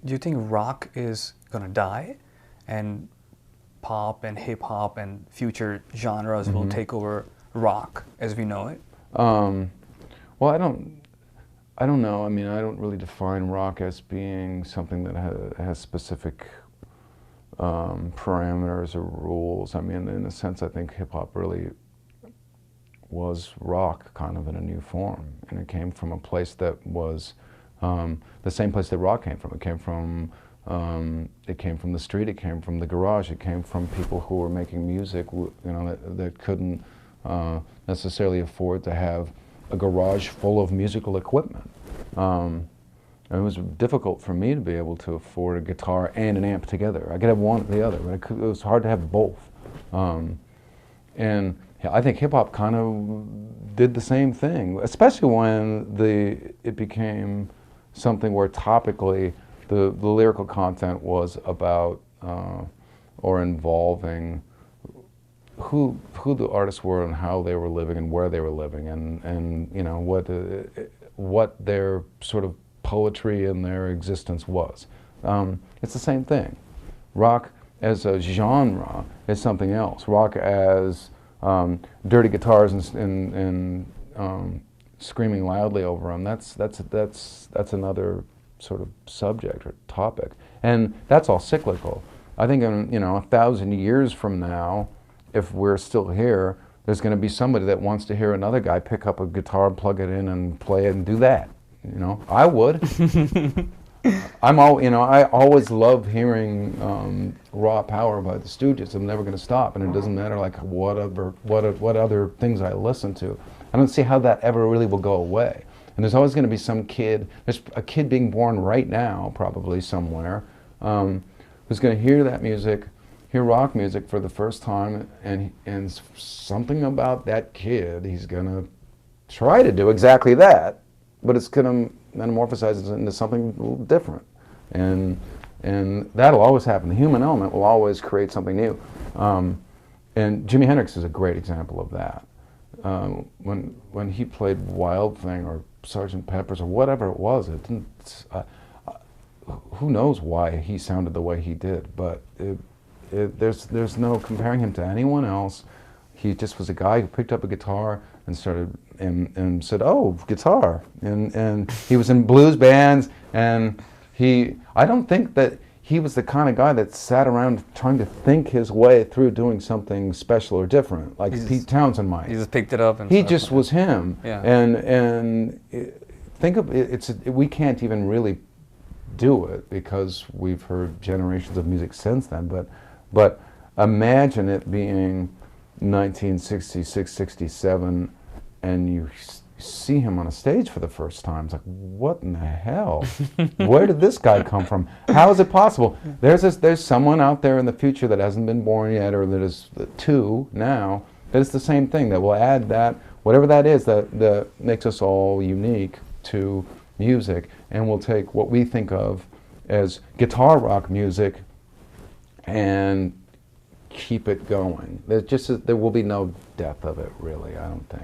do you think rock is gonna die, and pop and hip hop and future genres will take over rock as we know it? Well, I don't know. I mean, I don't really define rock as being something that has specific parameters or rules. I mean, in a sense, I think hip hop really was rock kind of in a new form, and it came from a place that was the same place that rock came from. It came from the street. It came from the garage. It came from people who were making music, you know, that couldn't necessarily afford to have a garage full of musical equipment. It was difficult for me to be able to afford a guitar and an amp together. I could have one or the other, but it was hard to have both. And I think hip hop kind of did the same thing, especially when it became something where topically the lyrical content was about or involving who the artists were and how they were living and where they were living, and you know what their sort of poetry and their existence was. It's the same thing. Rock as a genre is something else. Rock as dirty guitars and screaming loudly over them. That's another sort of subject or topic, and that's all cyclical. I think in 1,000 years from now, if we're still here, there's going to be somebody that wants to hear another guy pick up a guitar and plug it in and play it and do that. You know, I would. I always love hearing raw power by the Stooges. I'm never going to stop, and it doesn't matter like what other things I listen to. I don't see how that ever really will go away. And there's always going to be some kid. There's a kid being born right now, probably somewhere, who's going to hear that music, hear rock music for the first time, and something about that kid, he's going to try to do exactly that, but it's going to metamorphosize into something a little different. And that'll always happen. The human element will always create something new. And Jimi Hendrix is a great example of that. When he played Wild Thing or Sgt. Pepper's or whatever it was, it didn't. Who knows why he sounded the way he did? But there's no comparing him to anyone else. He just was a guy who picked up a guitar and started and said, "Oh, guitar!" And he was in blues bands, and I don't think that he was the kind of guy that sat around trying to think his way through doing something special or different, like Pete Townsend might. He just picked it up and he just was him. Yeah. And think of it, we can't even really do it because we've heard generations of music since then. But imagine it being 1966, 67, and you see him on a stage for the first time. It's like, what in the hell? Where did this guy come from? How is it possible? There's someone out there in the future that hasn't been born yet, or that is two now, that is the same thing, that will add that, whatever that is, that makes us all unique to music, and we'll take what we think of as guitar rock music and keep it going. There will be no death of it, really, I don't think.